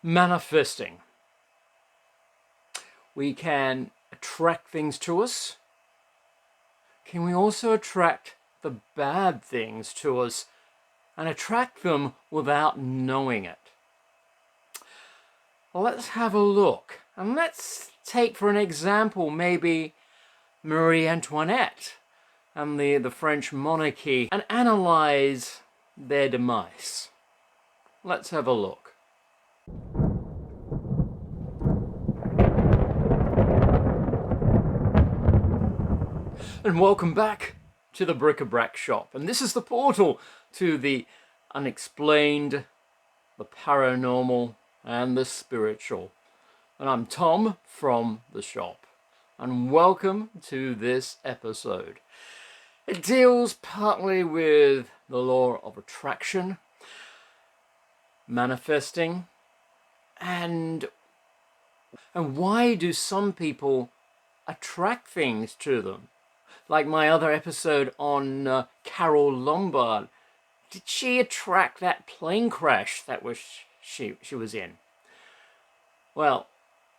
Manifesting. We can attract things to us. Can we also attract the bad things to us and attract them without knowing it? Well, let's have a look. And let's take for an example maybe Marie Antoinette and the French monarchy and analyze their demise. Let's have a look. And welcome back to the Bric-a-Brac shop. And this is the portal to the unexplained, the paranormal, and the spiritual. And I'm Tom from the shop. And welcome to this episode. It deals partly with the law of attraction, manifesting, and why do some people attract things to them? Like my other episode on Carole Lombard. Did she attract that plane crash that she was in? Well,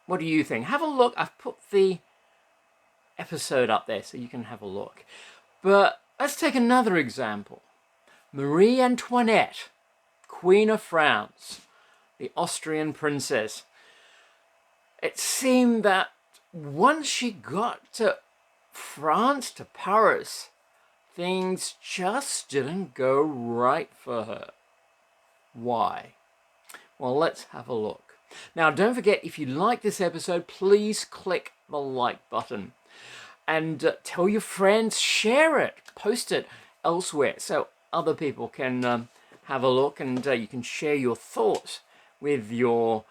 what do you think? Have a look. I've put the episode up there so you can have a look. But let's take another example. Marie Antoinette, Queen of France, the Austrian princess. It seemed that once she got to France, to Paris, things just didn't go right for her. Why? Well, let's have a look. Now, don't forget, if you like this episode, please click the like button and tell your friends, share it, post it elsewhere so other people can have a look, and you can share your thoughts with your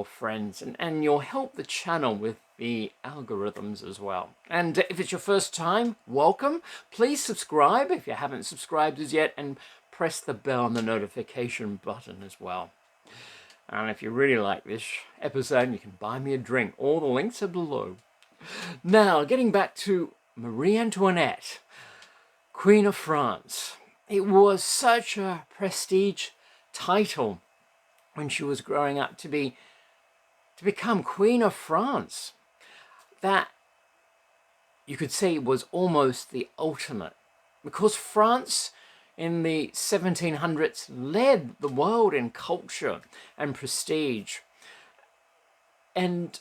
friends, and you'll help the channel with the algorithms as well. And if it's your first time, welcome. Please subscribe if you haven't subscribed as yet, and press the bell and the notification button as well. And if you really like this episode, you can buy me a drink. All the links are below. Now, getting back to Marie Antoinette, Queen of France. It was such a prestige title when she was growing up to become Queen of France, that you could say was almost the ultimate, because France in the 1700s led the world in culture and prestige. And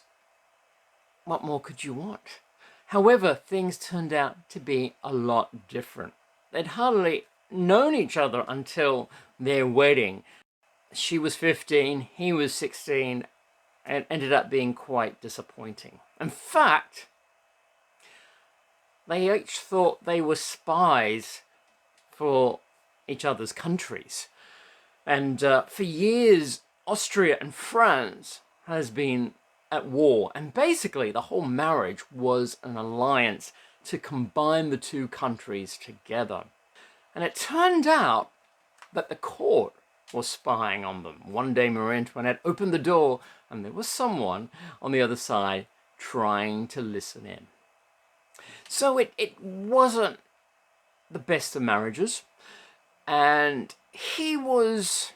what more could you want? However, things turned out to be a lot different. They'd hardly known each other until their wedding. She was 15, he was 16, and ended up being quite disappointing. In fact, they each thought they were spies for each other's countries. And for years, Austria and France has been at war. And basically, the whole marriage was an alliance to combine the two countries together. And it turned out that the court was spying on them. One day, Marie Antoinette opened the door, and there was someone on the other side trying to listen in. So it wasn't the best of marriages, and he was,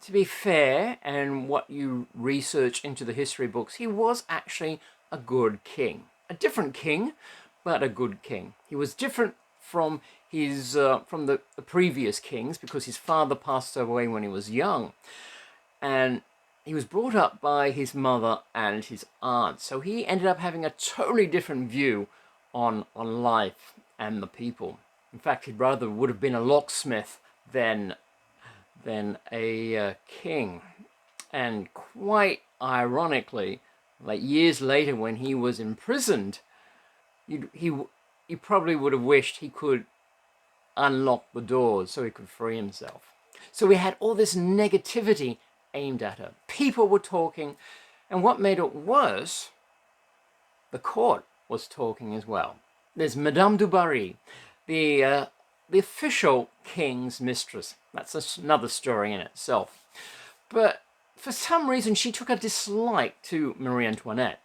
to be fair, and what you research into the history books, he was actually a good king. A different king, but a good king. He was different from the previous kings, because his father passed away when he was young, and he was brought up by his mother and his aunt. So he ended up having a totally different view on life and the people. In fact, he rather would have been a locksmith than a king. And quite ironically, like years later when he was imprisoned, he probably would have wished he could unlock the doors so he could free himself. So we had all this negativity aimed at her. People were talking, and what made it worse, the court was talking as well. There's Madame du Barry, the official king's mistress. That's another story in itself. But for some reason, she took a dislike to Marie Antoinette,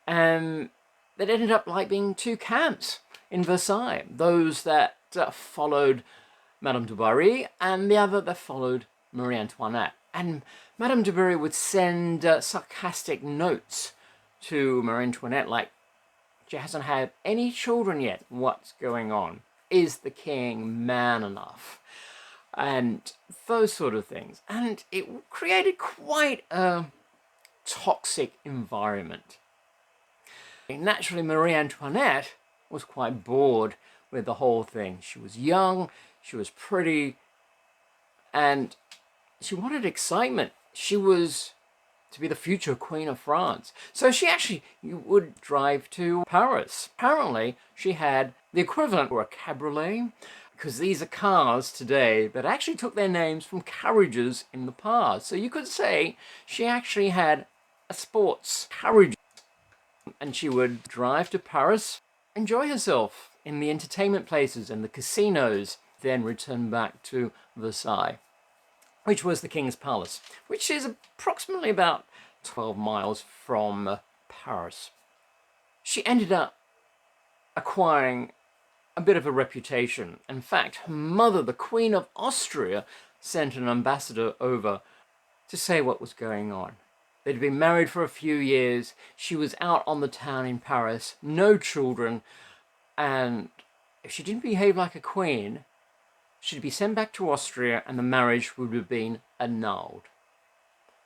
and that ended up like being two camps in Versailles. Those that followed Madame du Barry, and the other that followed Marie Antoinette. And Madame du Barry would send sarcastic notes to Marie Antoinette, like, she hasn't had any children yet. What's going on? Is the king man enough? And those sort of things. And it created quite a toxic environment. Naturally, Marie Antoinette was quite bored with the whole thing. She was young, she was pretty, and she wanted excitement. She was to be the future Queen of France. So she actually would drive to Paris. Apparently, she had the equivalent of a cabriolet, because these are cars today that actually took their names from carriages in the past. So you could say she actually had a sports carriage, and she would drive to Paris, enjoy herself in the entertainment places and the casinos, then return back to Versailles, which was the King's Palace, which is approximately about 12 miles from Paris. She ended up acquiring a bit of a reputation. In fact, her mother, the Queen of Austria, sent an ambassador over to say what was going on. They'd been married for a few years. She was out on the town in Paris, no children, and if she didn't behave like a queen, she'd be sent back to Austria and the marriage would have been annulled.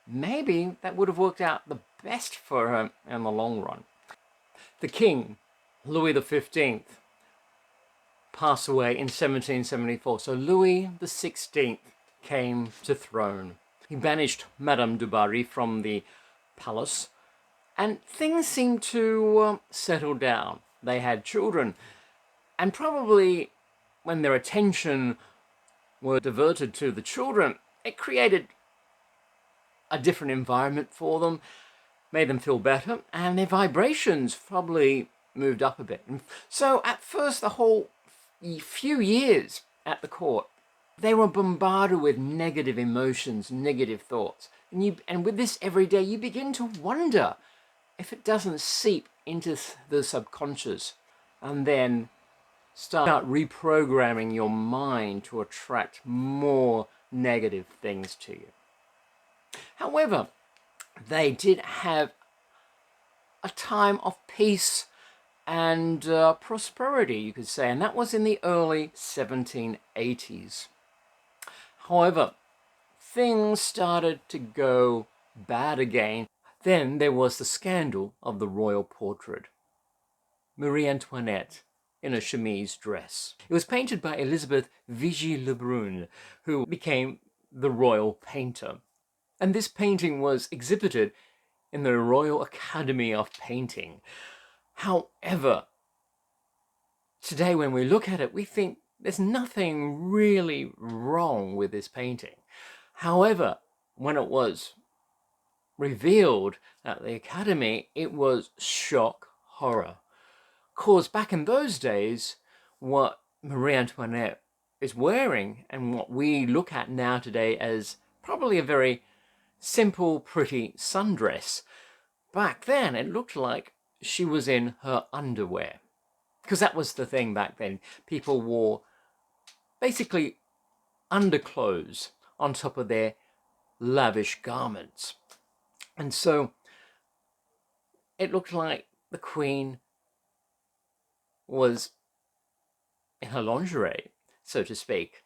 Maybe that would have worked out the best for her in the long run. The king, Louis XV, passed away in 1774. So Louis XVI came to throne. He banished Madame du Barry from the palace, and things seemed to settle down. They had children, and probably when their attention were diverted to the children, it created a different environment for them, made them feel better, and their vibrations probably moved up a bit. And so at first, the whole few years at the court, they were bombarded with negative emotions, negative thoughts. And with this every day, you begin to wonder if it doesn't seep into the subconscious and then start reprogramming your mind to attract more negative things to you. However, they did have a time of peace and prosperity, you could say, and that was in the early 1780s. However, things started to go bad again. Then there was the scandal of the royal portrait. Marie Antoinette in a chemise dress. It was painted by Elizabeth Vigée-Lebrun, who became the royal painter. And this painting was exhibited in the Royal Academy of Painting. However, today when we look at it, we think there's nothing really wrong with this painting. However, when it was revealed at the Academy, it was shock horror. Because back in those days, what Marie Antoinette is wearing and what we look at now today as probably a very simple, pretty sundress, back then it looked like she was in her underwear. Because that was the thing back then. People wore basically underclothes on top of their lavish garments. And so it looked like the Queen was in her lingerie, so to speak.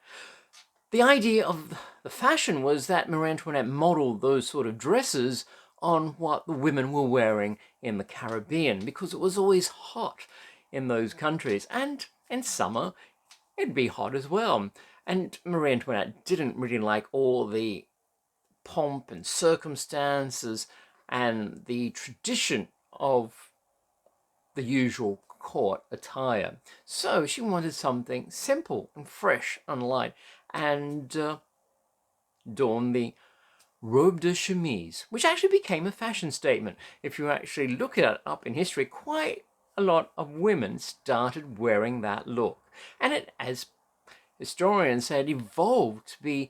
The idea of the fashion was that Marie Antoinette modeled those sort of dresses on what the women were wearing in the Caribbean, because it was always hot in those countries, and in summer it'd be hot as well. And Marie Antoinette didn't really like all the pomp and circumstances and the tradition of the usual court attire. So she wanted something simple and fresh and light, and donned the robe de chemise, which actually became a fashion statement. If you actually look it up in history, quite a lot of women started wearing that look. And it, as historians said, evolved to be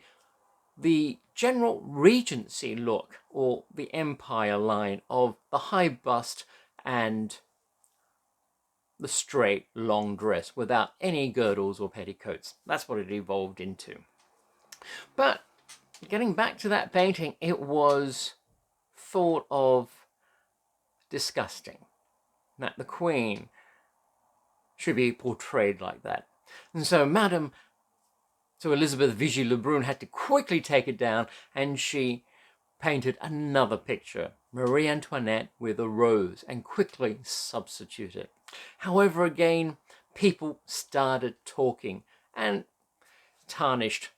the general regency look, or the empire line of the high bust and the straight long dress without any girdles or petticoats. That's what it evolved into. But getting back to that painting, it was thought of disgusting that the Queen should be portrayed like that. And so Elizabeth Vigée-Lebrun had to quickly take it down, and she painted another picture, Marie Antoinette with a rose, and quickly substitute it. However, again, people started talking and tarnished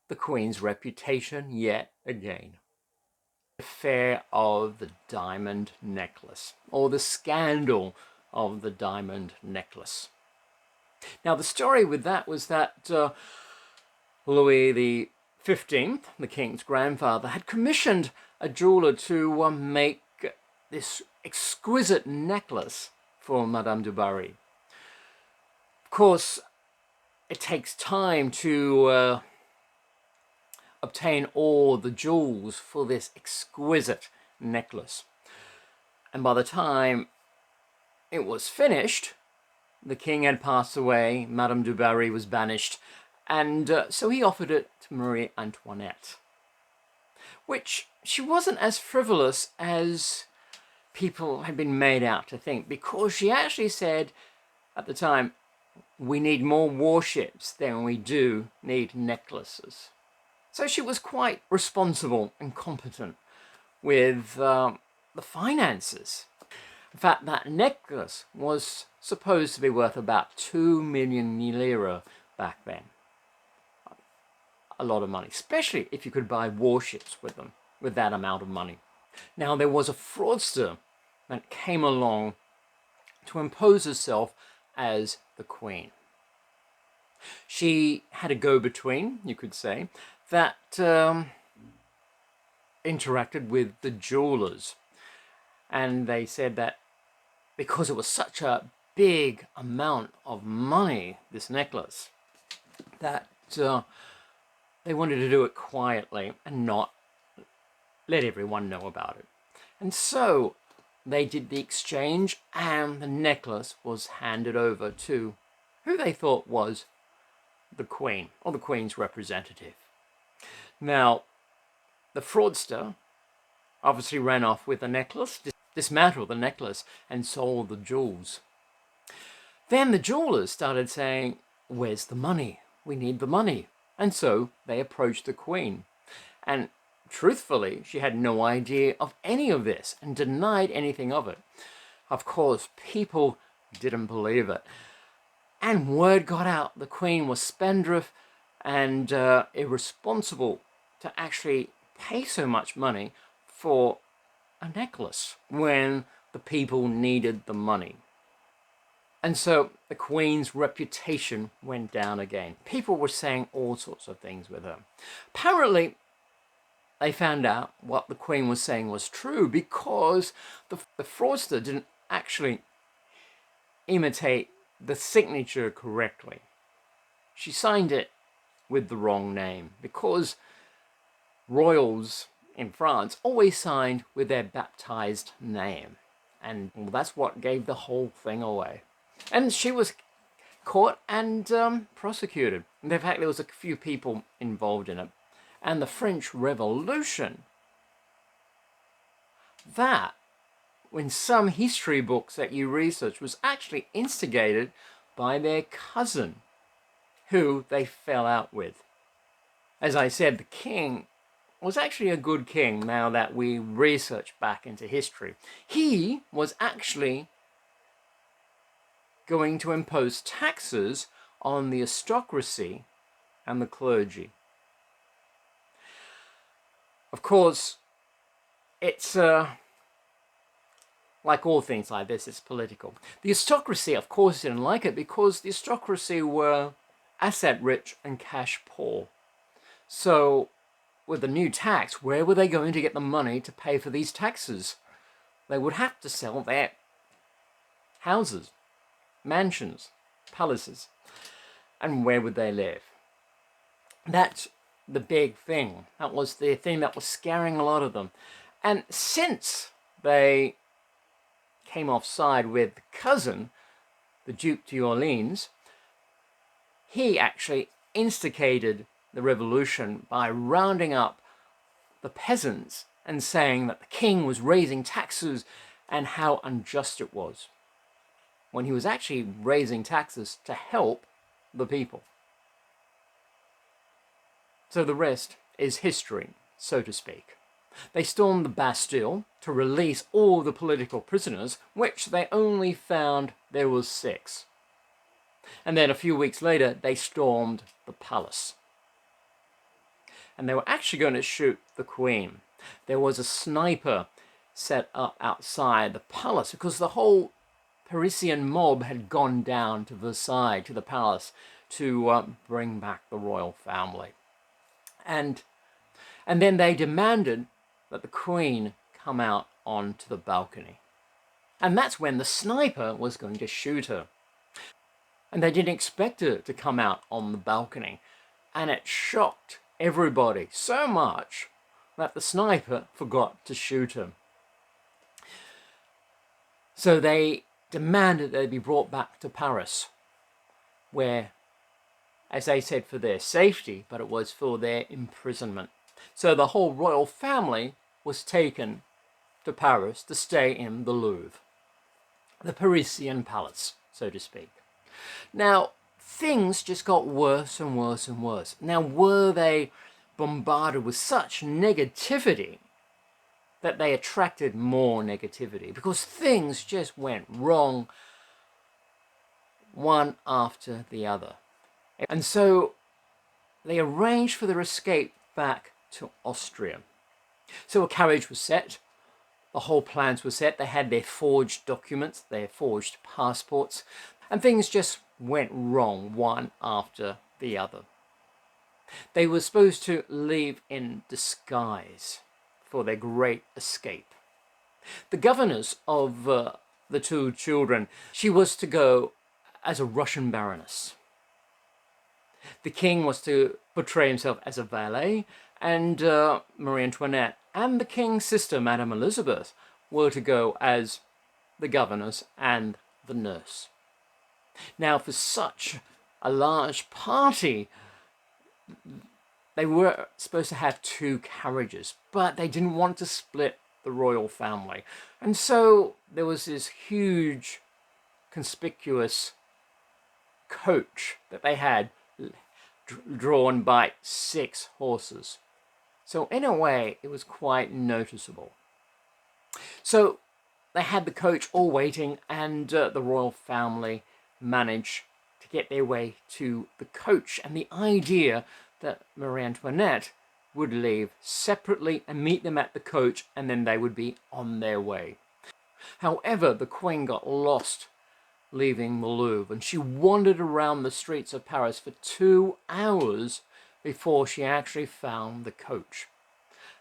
the Queen's reputation yet again. The affair of the diamond necklace, or the scandal of the diamond necklace. Now, the story with that was that Louis XV, the King's grandfather, had commissioned a jeweler to make this exquisite necklace for Madame du Barry. Of course, it takes time to obtain all the jewels for this exquisite necklace. And by the time it was finished, the king had passed away, Madame du Barry was banished, and so he offered it to Marie Antoinette, which she wasn't as frivolous as people had been made out to think, because she actually said at the time, we need more warships than we do need necklaces. So she was quite responsible and competent with the finances. In fact, that necklace was supposed to be worth about 2 million lira back then. A lot of money, especially if you could buy warships with them, with that amount of money. Now, there was a fraudster that came along to impose herself as the Queen. She had a go-between, you could say, that interacted with the jewelers. And they said that because it was such a big amount of money, this necklace, that they wanted to do it quietly and not let everyone know about it. And so they did the exchange, and the necklace was handed over to who they thought was the Queen, or the Queen's representative. Now, the fraudster obviously ran off with the necklace, dismantled the necklace, and sold the jewels. Then the jewelers started saying, where's the money? We need the money. And so they approached the Queen. And truthfully, she had no idea of any of this and denied anything of it. Of course, people didn't believe it. And word got out the Queen was spendthrift and irresponsible to actually pay so much money for a necklace when the people needed the money. And so the Queen's reputation went down again. People were saying all sorts of things with her. Apparently, they found out what the Queen was saying was true, because the fraudster didn't actually imitate the signature correctly. She signed it with the wrong name, because royals in France always signed with their baptized name. And well, that's what gave the whole thing away. And she was caught and prosecuted. In fact, there was a few people involved in it. And the French Revolution, that, in some history books that you research, was actually instigated by their cousin, who they fell out with. As I said, the king was actually a good king now that we research back into history. He was actually going to impose taxes on the aristocracy and the clergy. Of course, it's like all things like this, it's political. The aristocracy, of course, didn't like it, because the aristocracy were asset rich and cash poor. So with the new tax, where were they going to get the money to pay for these taxes? They would have to sell their houses, mansions, palaces. And where would they live? That's the big thing. That was the thing that was scaring a lot of them. And since they came offside with the cousin, the Duke d'Orleans, he actually instigated the revolution by rounding up the peasants and saying that the king was raising taxes and how unjust it was, when he was actually raising taxes to help the people. So the rest is history, so to speak. They stormed the Bastille to release all the political prisoners, which they only found there was 6. And then a few weeks later, they stormed the palace. And they were actually going to shoot the Queen. There was a sniper set up outside the palace because the whole Parisian mob had gone down to Versailles, to the palace, to bring back the royal family. And then they demanded that the Queen come out onto the balcony. And that's when the sniper was going to shoot her. And they didn't expect her to come out on the balcony. And it shocked everybody so much that the sniper forgot to shoot her. So they demanded they be brought back to Paris, where, as they said, for their safety, but it was for their imprisonment. So the whole royal family was taken to Paris to stay in the Louvre, the Parisian palace, so to speak. Now, things just got worse and worse and worse. Now, were they bombarded with such negativity that they attracted more negativity? Because things just went wrong one after the other. And so they arranged for their escape back to Austria. So a carriage was set, the whole plans were set, they had their forged documents, their forged passports, and things just went wrong one after the other. They were supposed to leave in disguise for their great escape. The governess of the 2 children, she was to go as a Russian baroness. The king was to portray himself as a valet, and Marie Antoinette and the king's sister, Madame Elizabeth, were to go as the governess and the nurse. Now, for such a large party, they were supposed to have 2 carriages, but they didn't want to split the royal family. And so there was this huge, conspicuous coach that they had drawn by 6 horses. So in a way, it was quite noticeable. So they had the coach all waiting, and the royal family managed to get their way to the coach. And the idea that Marie Antoinette would leave separately and meet them at the coach, and then they would be on their way. However, the Queen got lost leaving the Louvre, and she wandered around the streets of Paris for 2 hours before she actually found the coach.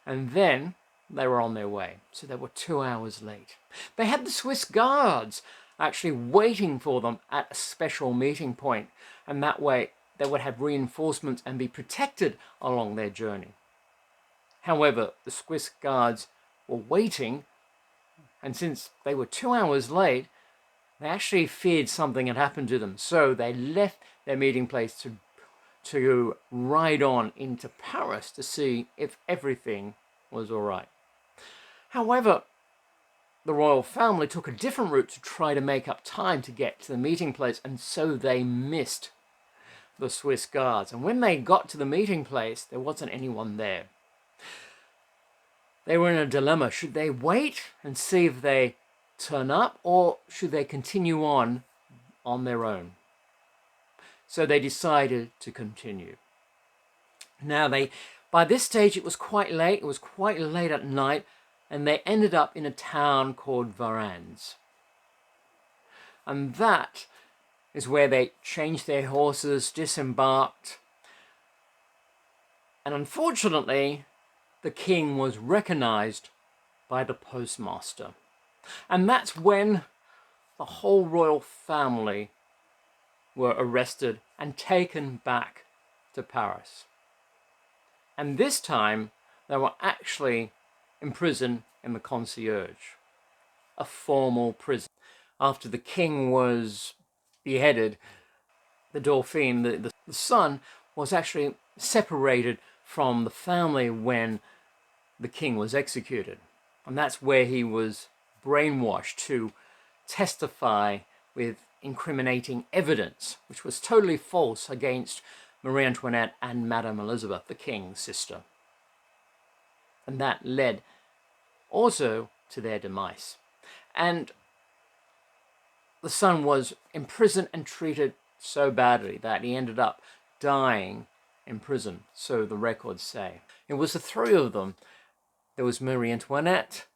And then they were on their way, so they were 2 hours late. They had the Swiss guards actually waiting for them at a special meeting point, and that way they would have reinforcements and be protected along their journey. However, the Swiss guards were waiting, and since they were 2 hours late, they actually feared something had happened to them, so they left their meeting place to ride on into Paris to see if everything was all right. However, the royal family took a different route to try to make up time to get to the meeting place, and so they missed the Swiss guards. And when they got to the meeting place, there wasn't anyone there. They were in a dilemma. Should they wait and see if they turn up, or should they continue on their own? So they decided to continue. Now, by this stage, it was quite late. It was quite late at night, and they ended up in a town called Varennes. And that is where they changed their horses, disembarked, and unfortunately, the king was recognized by the postmaster. And that's when the whole royal family were arrested and taken back to Paris. And this time, they were actually imprisoned in the concierge, a formal prison. After the king was beheaded, the Dauphin, the son, was actually separated from the family when the king was executed. And that's where he was brainwashed to testify with incriminating evidence, which was totally false, against Marie Antoinette and Madame Elizabeth, the king's sister. And that led also to their demise. And the son was imprisoned and treated so badly that he ended up dying in prison, so the records say. It was the three of them. There was Marie Antoinette,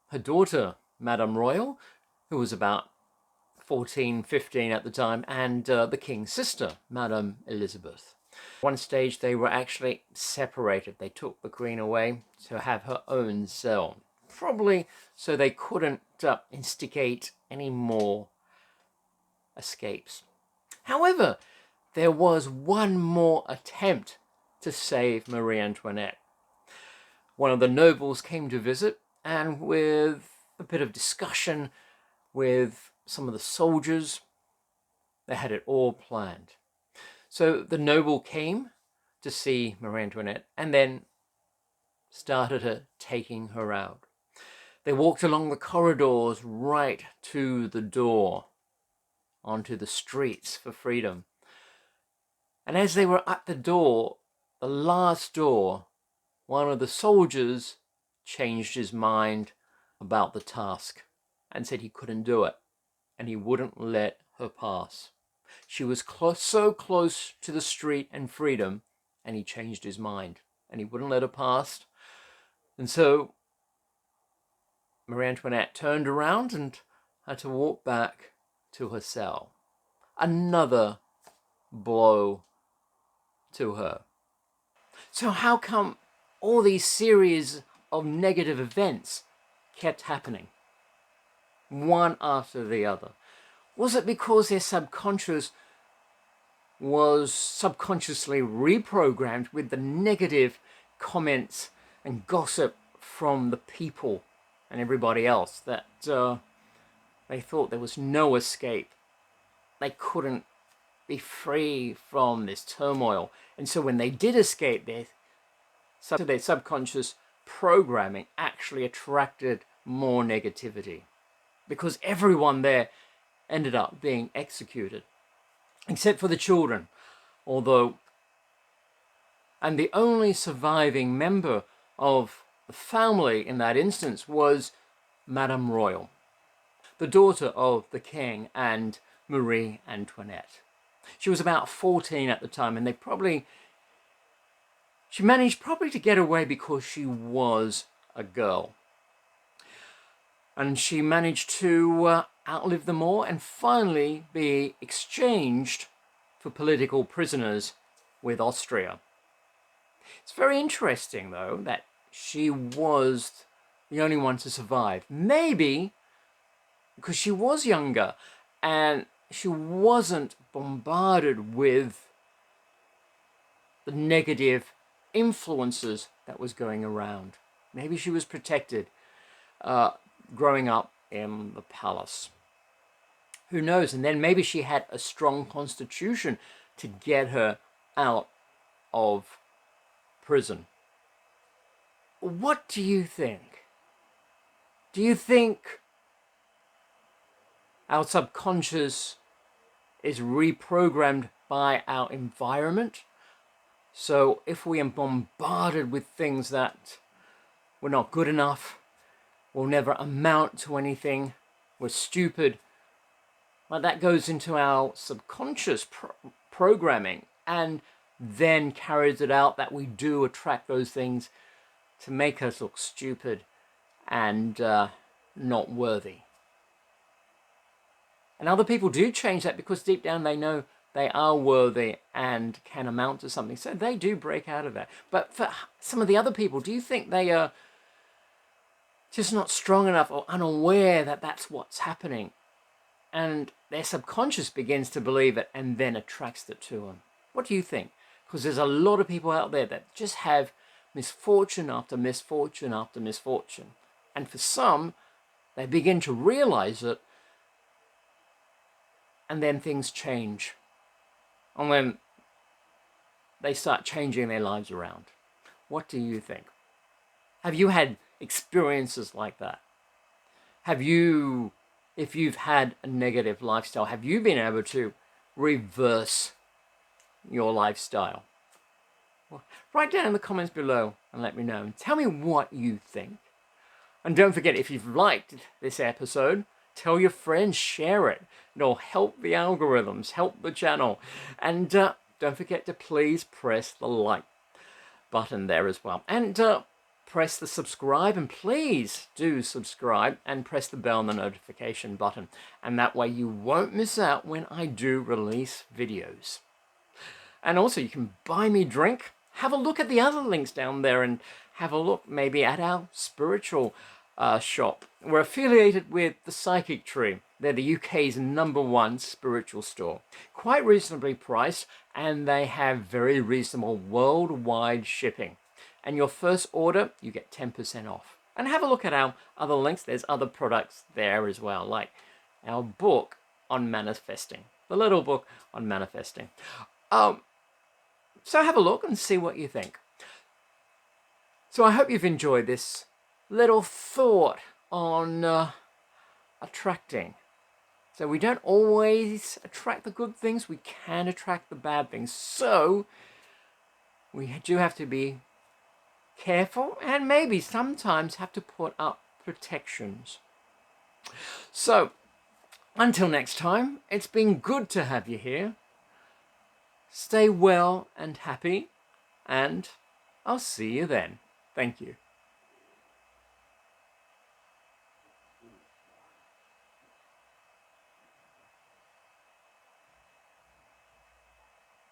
her daughter, Madame Royal, who was about 14, 15 at the time, and the king's sister, Madame Elizabeth. One stage they were actually separated. They took the queen away to have her own cell, probably so they couldn't instigate any more escapes. However, there was one more attempt to save Marie Antoinette. One of the nobles came to visit, and with a bit of discussion with some of the soldiers, they had it all planned. So the noble came to see Marie Antoinette and then started taking her out. They walked along the corridors right to the door, onto the streets for freedom. And as they were at the door, the last door, one of the soldiers changed his mind about the task and said he couldn't do it, and he wouldn't let her pass. She was so close to the street and freedom, and he changed his mind, and he wouldn't let her pass. And so Marie Antoinette turned around and had to walk back to her cell. Another blow to her. So how come all these series of negative events kept happening, one after the other? Was it because their subconscious was subconsciously reprogrammed with the negative comments and gossip from the people and everybody else, that they thought there was no escape? They couldn't be free from this turmoil. And so when they did escape, their subconscious programming actually attracted more negativity, because everyone there ended up being executed, except for the children. And the only surviving member of the family in that instance was Madame Royal, the daughter of the king and Marie Antoinette. She was about 14 at the time, and she managed probably to get away because she was a girl. And she managed to outlive them all and finally be exchanged for political prisoners with Austria. It's very interesting, though, that she was the only one to survive. Maybe because she was younger and she wasn't bombarded with the negative influences that was going around. Maybe she was protected growing up in the palace. Who knows? And then maybe she had a strong constitution to get her out of prison. What do you think? Do you think our subconscious is reprogrammed by our environment? So if we are bombarded with things that we're not good enough, we'll never amount to anything, we're stupid, well, that goes into our subconscious programming and then carries it out that we do attract those things to make us look stupid and not worthy. And other people do change that because deep down they know they are worthy and can amount to something. So they do break out of that. But for some of the other people, do you think they are just not strong enough or unaware that that's what's happening? And their subconscious begins to believe it and then attracts it to them. What do you think? Because there's a lot of people out there that just have misfortune after misfortune after misfortune. And for some, they begin to realize it, and then things change. And when they start changing their lives around. What do you think? Have you had experiences like that? Have you, if you've had a negative lifestyle, have you been able to reverse your lifestyle? Well, write down in the comments below and let me know. And tell me what you think. And don't forget, if you've liked this episode, tell your friends, share it. It'll help the algorithms, help the channel. And don't forget to please press the like button there as well. And press the subscribe, and please do subscribe and press the bell and the notification button. And that way you won't miss out when I do release videos. And also you can buy me a drink. Have a look at the other links down there and have a look maybe at our spiritual shop. We're affiliated with the Psychic Tree. They're the UK's #1 spiritual store. Quite reasonably priced, and they have very reasonable worldwide shipping. And your first order, you get 10% off. And have a look at our other links. There's other products there as well, like our book on manifesting, the little book on manifesting. So have a look and see what you think. So I hope you've enjoyed this little thought on attracting. So we don't always attract the good things. We can attract the bad things. So we do have to be careful and maybe sometimes have to put up protections. So until next time, it's been good to have you here. Stay well and happy, and I'll see you then. Thank you.